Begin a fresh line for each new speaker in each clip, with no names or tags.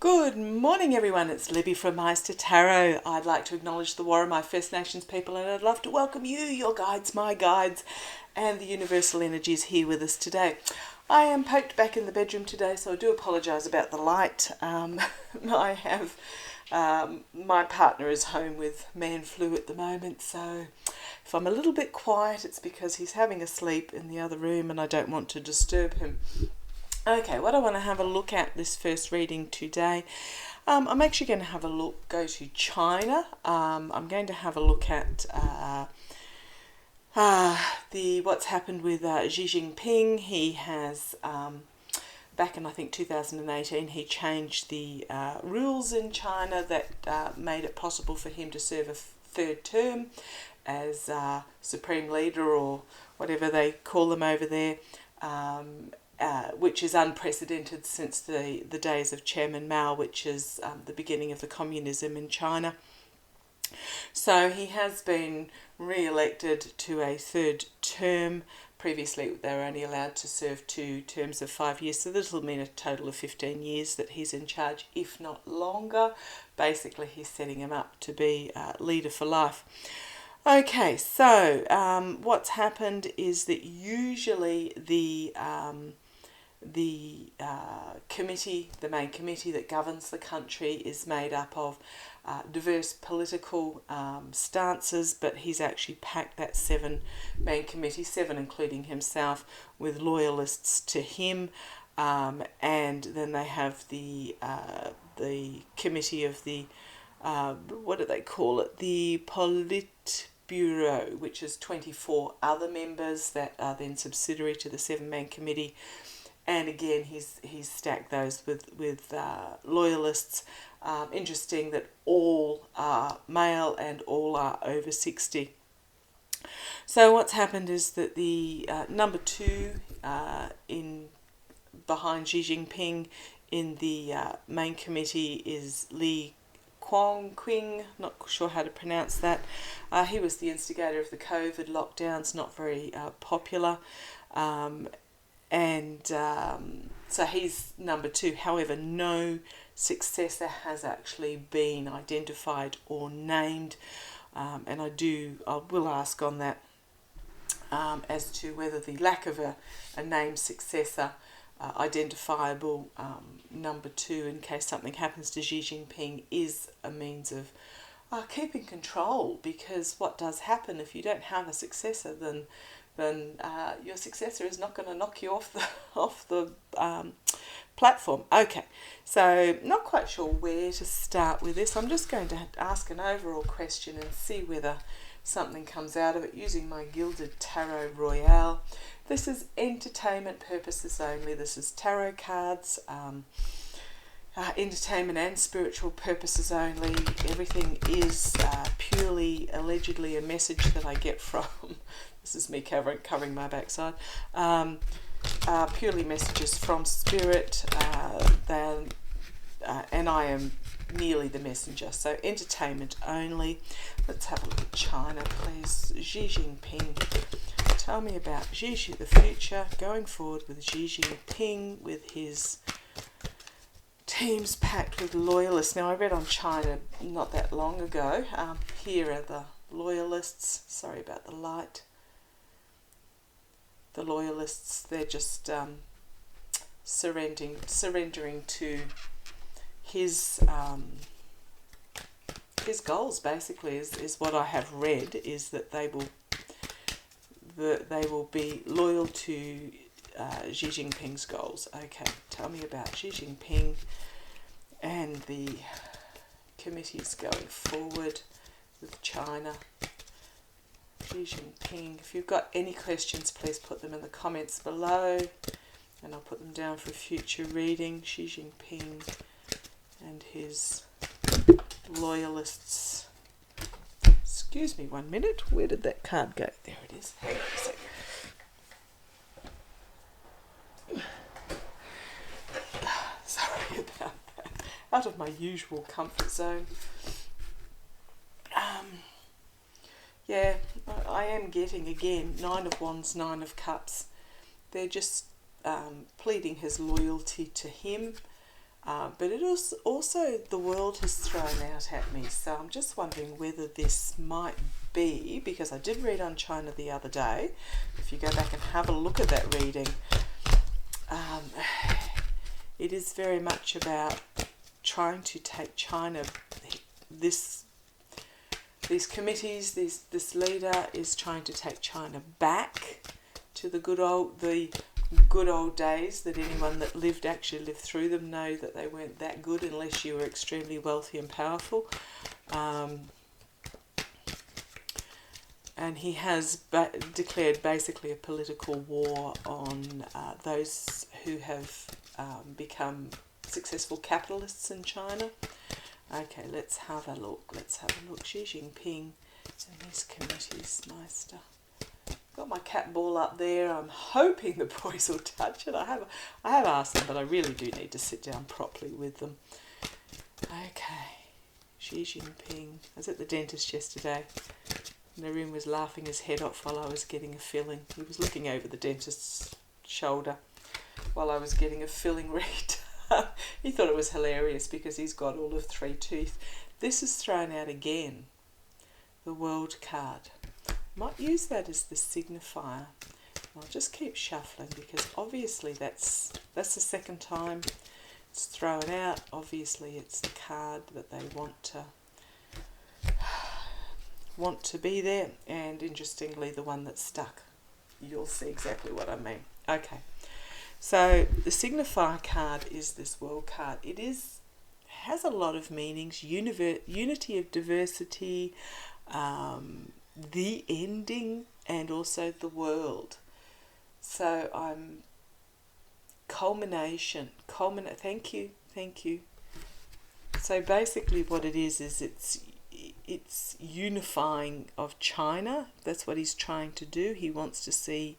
Good morning everyone, it's Libby from Meister Tarot. I'd like to acknowledge the war of my First Nations people, and I'd love to welcome you, your guides, my guides, and the universal energies here with us today. I am poked back in the bedroom today, so I do apologise about the light. I have my partner is home with man flu at the moment, so if I'm a little bit quiet it's because he's having a sleep in the other room and I don't want to disturb him. Okay, what I want to have a look at this first reading today, I'm actually going to go to China. I'm going to have a look at what's happened with Xi Jinping. He has, back in I think 2018, he changed the rules in China that made it possible for him to serve a third term as Supreme Leader, or whatever they call them over there. Which is unprecedented since the days of Chairman Mao, which is the beginning of the communism in China. So he has been re-elected to a third term. Previously they were only allowed to serve 2 terms of 5 years, so this will mean a total of 15 years that he's in charge, if not longer. Basically he's setting him up to be leader for life. Okay, so what's happened is that usually the committee, the main committee that governs the country, is made up of diverse political stances, but he's actually packed that 7-man committee, 7 including himself, with loyalists to him, and then they have the committee of the what do they call it? The Politburo, which is 24 other members that are then subsidiary to the 7-man committee. And again, he's stacked those with loyalists. Interesting that all are male and all are over 60. So what's happened is that the number 2 behind Xi Jinping in the main committee is Li Quang, not sure how to pronounce that. He was the instigator of the COVID lockdowns, not very popular. So he's number 2. However, no successor has actually been identified or named, and I will ask on that as to whether the lack of a named successor, identifiable number 2, in case something happens to Xi Jinping, is a means of keeping control. Because what does happen if you don't have a successor, then your successor is not going to knock you off the platform. Okay, so not quite sure where to start with this. I'm just going to ask an overall question and see whether something comes out of it using my Gilded Tarot Royale. This is entertainment purposes only. This is tarot cards, entertainment and spiritual purposes only. Everything is purely, allegedly, a message that I get from... This is me covering my backside. Purely messages from Spirit, and I am merely the messenger. So entertainment only. Let's have a look at China, please. Xi Jinping. Tell me about the future going forward with Xi Jinping, with his teams packed with loyalists. Now, I read on China not that long ago. Here are the loyalists. Sorry about the light. The loyalists, they're just surrendering to his goals. Basically, is what I have read, is that they will be loyal to Xi Jinping's goals. Okay, tell me about Xi Jinping and the committees going forward with China. Xi Jinping. If you've got any questions, please put them in the comments below, and I'll put them down for a future reading. Xi Jinping and his loyalists. Excuse me 1 minute. Where did that card go? There it is. Hang on a second. Sorry about that. Out of my usual comfort zone. Yeah, I am getting, again, 9 of Wands, 9 of Cups. They're just pleading his loyalty to him. But it is also the world has thrown out at me. So I'm just wondering whether this might be, because I did read on China the other day. If you go back and have a look at that reading, it is very much about trying to take China. These committees, this leader is trying to take China back to the good old days that anyone that actually lived through them know that they weren't that good unless you were extremely wealthy and powerful. And he has declared basically a political war on those who have become successful capitalists in China. Okay, let's have a look. Xi Jinping and his committees, Meister. Got my cat ball up there. I'm hoping the boys will touch it. I have asked them, but I really do need to sit down properly with them. Okay, Xi Jinping. I was at the dentist yesterday. Narun was laughing his head off while I was getting a filling. He was looking over the dentist's shoulder while I was getting a filling read. He thought it was hilarious because he's got all of 3 teeth. This is thrown out again, the world card. Might use that as the signifier. I'll just keep shuffling because obviously that's the second time it's thrown out. Obviously it's the card that they want to be there, and interestingly the one that's stuck. You'll see exactly what I mean. Okay, so the signifier card is this world card. It has a lot of meanings: unity of diversity, the ending, and also the world. So I'm culmination. Thank you. So basically what it is it's unifying of China. That's what he's trying to do. He wants to see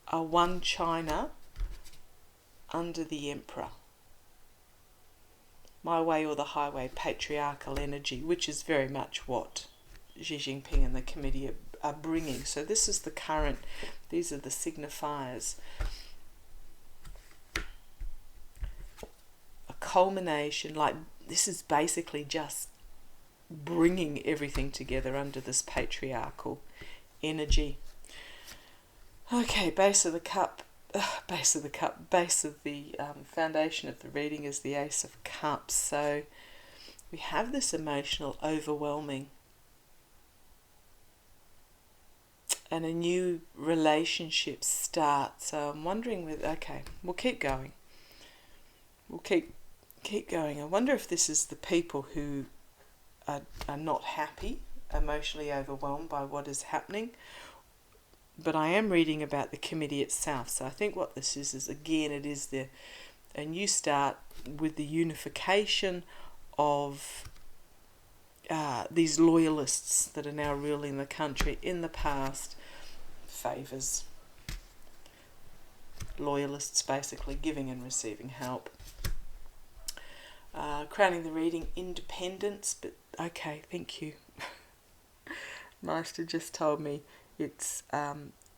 a one China under the emperor. My way or the highway, patriarchal energy, which is very much what Xi Jinping and the committee are bringing. So this is the current, these are the signifiers. A culmination, like this is basically just bringing everything together under this patriarchal energy. Okay, base of the foundation of the reading is the Ace of Cups. So we have this emotional overwhelming, and a new relationship starts. So I'm wondering we'll keep going. We'll keep going. I wonder if this is the people who are not happy, emotionally overwhelmed by what is happening. But I am reading about the committee itself. So I think what this is again, it is a new start with the unification of these loyalists that are now ruling the country. In the past, favours. Loyalists basically giving and receiving help. Crowning the reading, independence, but okay, thank you. Master just told me it's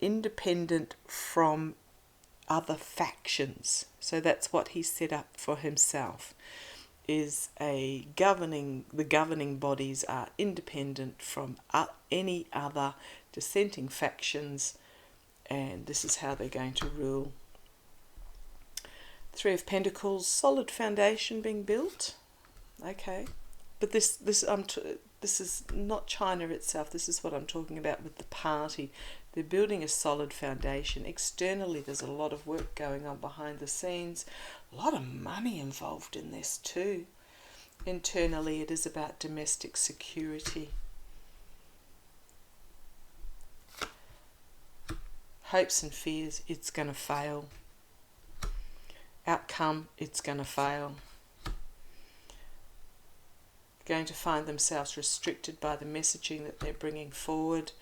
independent from other factions. So that's what he set up for himself, is the governing bodies are independent from any other dissenting factions, and this is how they're going to rule. 3 of Pentacles, solid foundation being built. Okay, but this is not China itself. This is what I'm talking about with the party. They're building a solid foundation. Externally, there's a lot of work going on behind the scenes. A lot of money involved in this too. Internally, it is about domestic security. Hopes and fears, it's going to fail. Outcome, it's going to fail. Going to find themselves restricted by the messaging that they're bringing forward.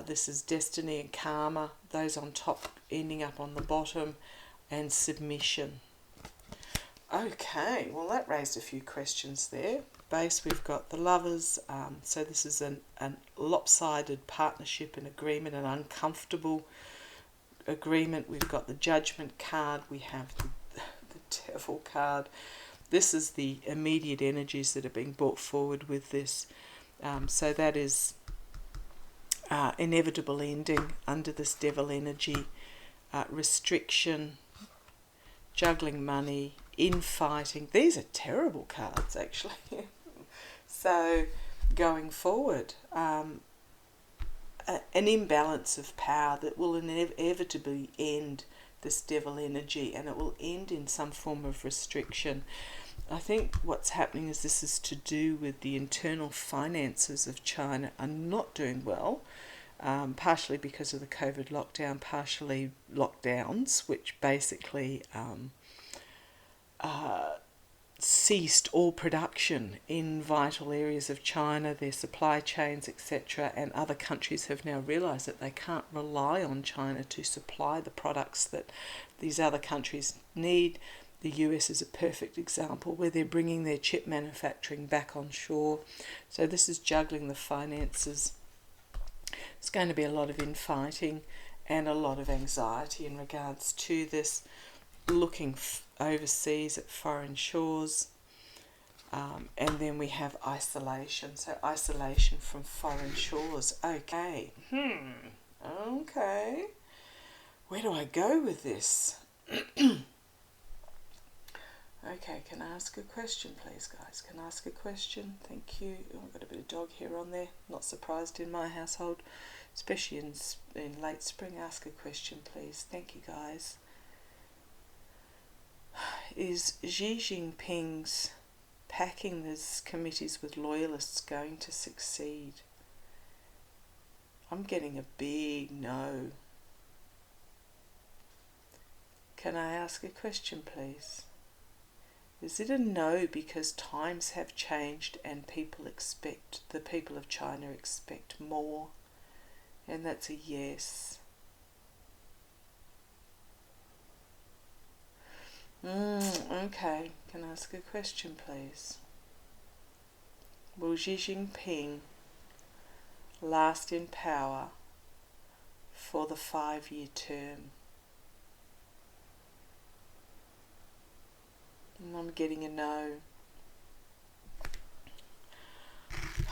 This is destiny and karma, those on top ending up on the bottom, and submission. Okay, well that raised a few questions there. Base, we've got the Lovers, so this is an lopsided partnership and agreement, an uncomfortable agreement. We've got the Judgment card, we have the powerful card. This is the immediate energies that are being brought forward with this. So that is inevitable ending under this devil energy, restriction, juggling money, infighting. These are terrible cards, actually. So going forward, an imbalance of power that will inevitably end this devil energy, and it will end in some form of restriction. I think what's happening is this is to do with the internal finances of China are not doing well, partially because of the COVID lockdown, partially lockdowns, which basically ceased all production in vital areas of China, their supply chains, etc. And other countries have now realised that they can't rely on China to supply the products that these other countries need. The US is a perfect example where they're bringing their chip manufacturing back on shore. So this is juggling the finances. It's going to be a lot of infighting and a lot of anxiety in regards to this, looking overseas at foreign shores. And then we have isolation. So isolation from foreign shores. Okay. Okay. Where do I go with this? Okay, can I ask a question, please, guys? Can I ask a question? Thank you. Oh, I've got a bit of dog hair on there. Not surprised in my household, especially in late spring. Ask a question, please. Thank you, guys. Is Xi Jinping's packing these committees with loyalists going to succeed? I'm getting a big no. Can I ask a question, please? Is it a no because times have changed and the people of China expect more? And that's a yes. Okay, can I ask a question, please? Will Xi Jinping last in power for the 5-year term? And I'm getting a no.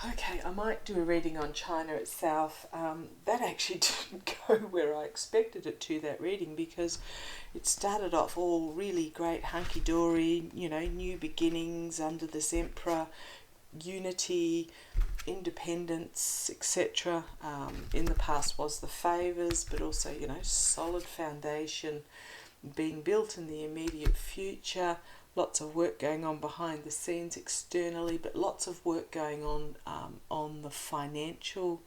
Okay, I might do a reading on China itself. That actually didn't go where I expected it to, that reading, because it started off all really great, hunky-dory, new beginnings under this emperor, unity, independence, etc. In the past was the favours, but also, solid foundation being built in the immediate future. Lots of work going on behind the scenes externally, but lots of work going on the financial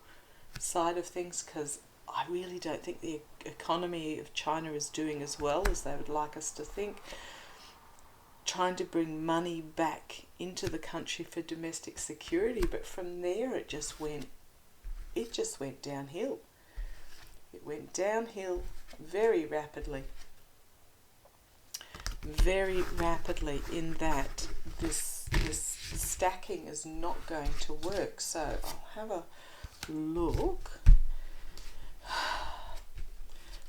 side of things, because I really don't think the economy of China is doing as well as they would like us to think. Trying to bring money back into the country for domestic security, but from there it just went downhill. It went downhill very rapidly. Very rapidly, in that this stacking is not going to work. So I'll have a look.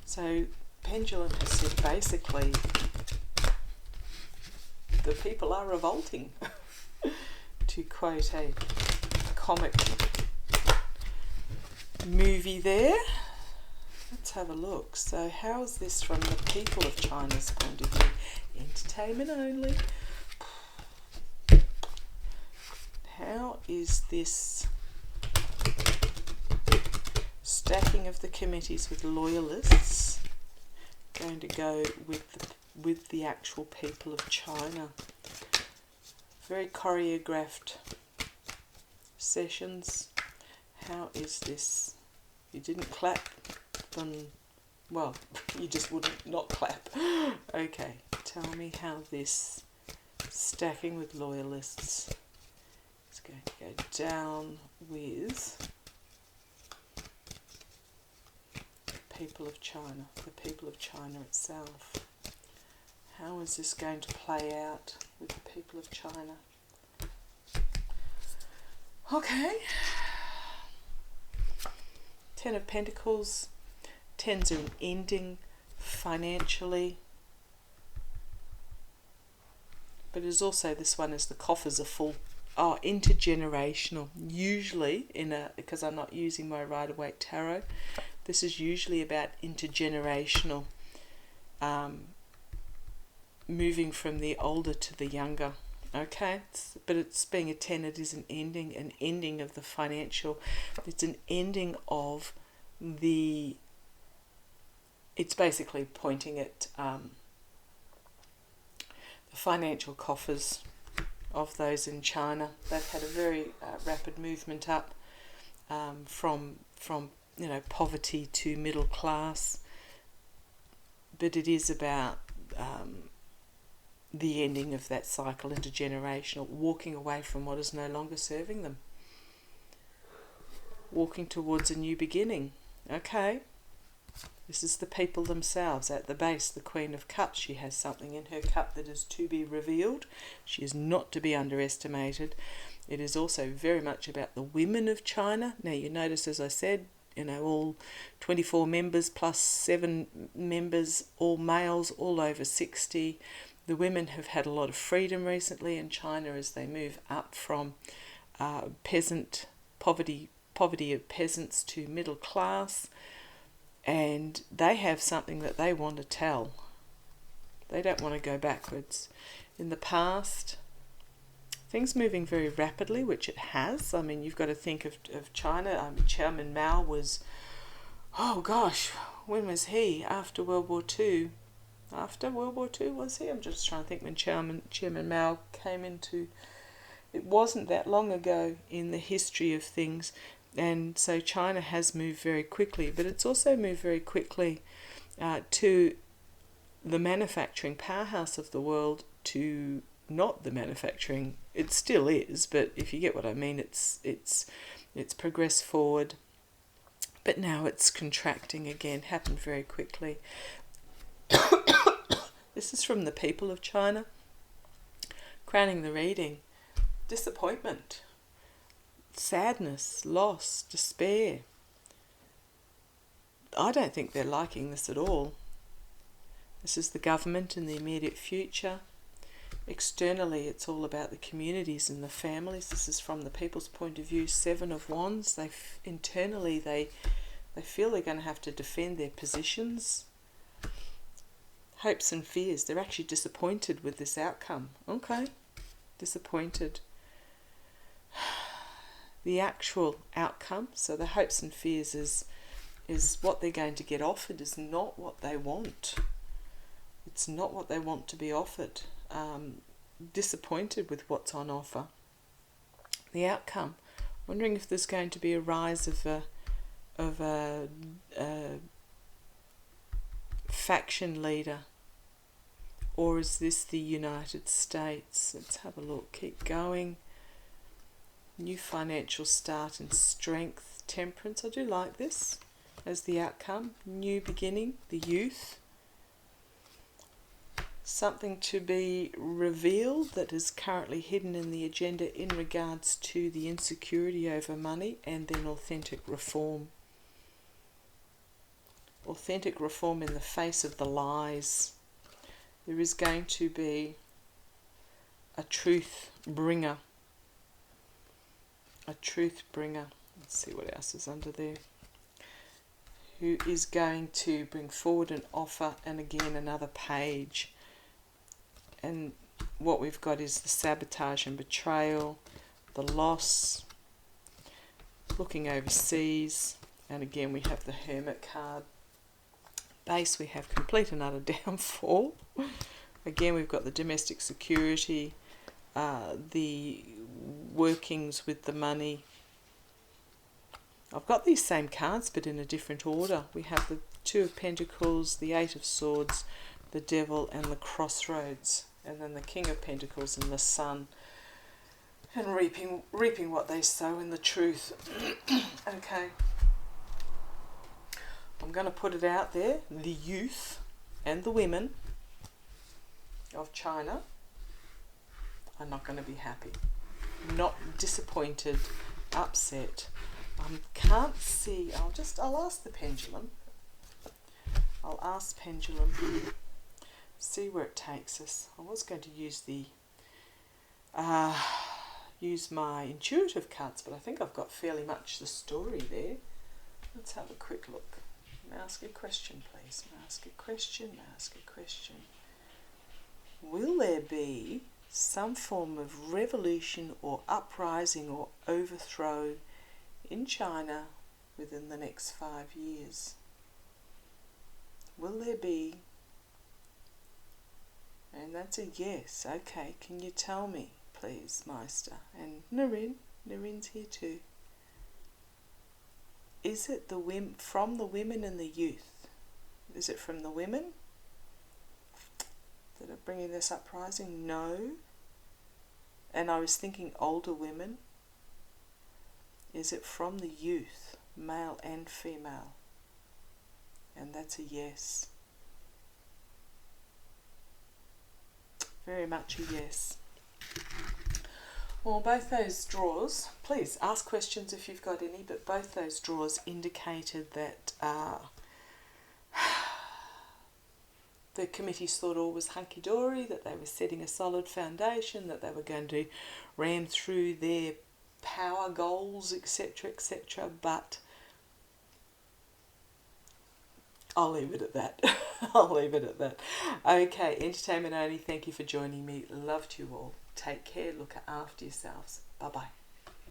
So Pendulum has said basically the people are revolting, to quote a comic movie there. Let's have a look. So how is this from the people of China's point of view? Entertainment only. How is this stacking of the committees with loyalists going to go with the actual people of China? Very choreographed sessions. How is this? You didn't clap, then, well, you just wouldn't not clap. Okay, tell me how this stacking with loyalists is going to go down with people of China, the people of China itself. How is this going to play out with the people of China? Okay. Ten of Pentacles. Tens are an ending financially. But it's also, this one is the coffers are full. Oh, intergenerational. Usually, because I'm not using my Rider-Waite Tarot, this is usually about intergenerational, moving from the older to the younger. Okay, but it's being a 10, it is an ending of the financial. It's an ending of the. It's basically pointing at the financial coffers of those in China. They've had a very rapid movement up from poverty to middle class, but it is about the ending of that cycle, intergenerational, walking away from what is no longer serving them, walking towards a new beginning. Okay, this is the people themselves. At the base, the Queen of Cups, she has something in her cup that is to be revealed. She is not to be underestimated. It is also very much about the women of China. Now, you notice, as I said, all 24 members plus 7 members, all males, all over 60. The women have had a lot of freedom recently in China as they move up from poverty of peasants to middle class, and they have something that they want to tell. They don't want to go backwards. In the past, things moving very rapidly, which it has. I mean, you've got to think of China. Chairman Mao was, oh gosh, when was he? After World War II. After World War II, was he? I'm just trying to think when Chairman Mao came into. It wasn't that long ago in the history of things, and so China has moved very quickly, but it's also moved very quickly to the manufacturing powerhouse of the world to not the manufacturing. It still is, but if you get what I mean, it's progressed forward, but now it's contracting again. Happened very quickly. This is from the people of China. Crowning the reading: disappointment, sadness, loss, despair. I don't think they're liking this at all. This is the government in the immediate future. Externally, it's all about the communities and the families. This is from the people's point of view. 7 of Wands. Internally, they feel they're going to have to defend their positions. Hopes and fears. They're actually disappointed with this outcome. Okay, disappointed. The actual outcome, so the hopes and fears is what they're going to get offered is not what they want. It's not what they want to be offered. Disappointed with what's on offer. The outcome. Wondering if there's going to be a rise of a faction leader, or is this the United States? Let's have a look. Keep going. New financial start and strength. Temperance. I do like this as the outcome. New beginning. The youth. Something to be revealed that is currently hidden in the agenda in regards to the insecurity over money, and then authentic reform. Authentic reform in the face of the lies. There is going to be a truth bringer. A truth bringer. Let's see what else is under there. Who is going to bring forward an offer, and again another page. And what we've got is the sabotage and betrayal, the loss, looking overseas, and again we have the Hermit card. Base, we have complete and utter downfall. Again, we've got the domestic security, the workings with the money. I've got these same cards but in a different order. We have the 2 of Pentacles, the 8 of Swords, the Devil, and the Crossroads. And then the King of Pentacles and the Sun. And reaping what they sow in the truth. Okay. I'm going to put it out there. The youth and the women of China are not going to be happy. Not disappointed, upset. Can't see. I'll ask the pendulum. I'll ask pendulum. See where it takes us. I was going to use the use my intuitive cards, but I think I've got fairly much the story there. Let's have a quick look. May I ask a question, please? May I ask a question? May I ask a question? Will there be some form of revolution or uprising or overthrow in China within the next 5 years? Will there be? And that's a yes. Okay, can you tell me, please, Meister? And Narin's here too. Is it from the women and the youth? Is it from the women that are bringing this uprising? No. And I was thinking older women. Is it from the youth, male and female? And that's a yes. Very much a yes. Well, both those draws, please ask questions if you've got any, but both those draws indicated that the committees thought all was hunky-dory, that they were setting a solid foundation, that they were going to ram through their power goals, etc., etc., but I'll leave it at that. I'll leave it at that. Okay, entertainment only. Thank you for joining me. Love to you all. Take care. Look after yourselves. Bye-bye.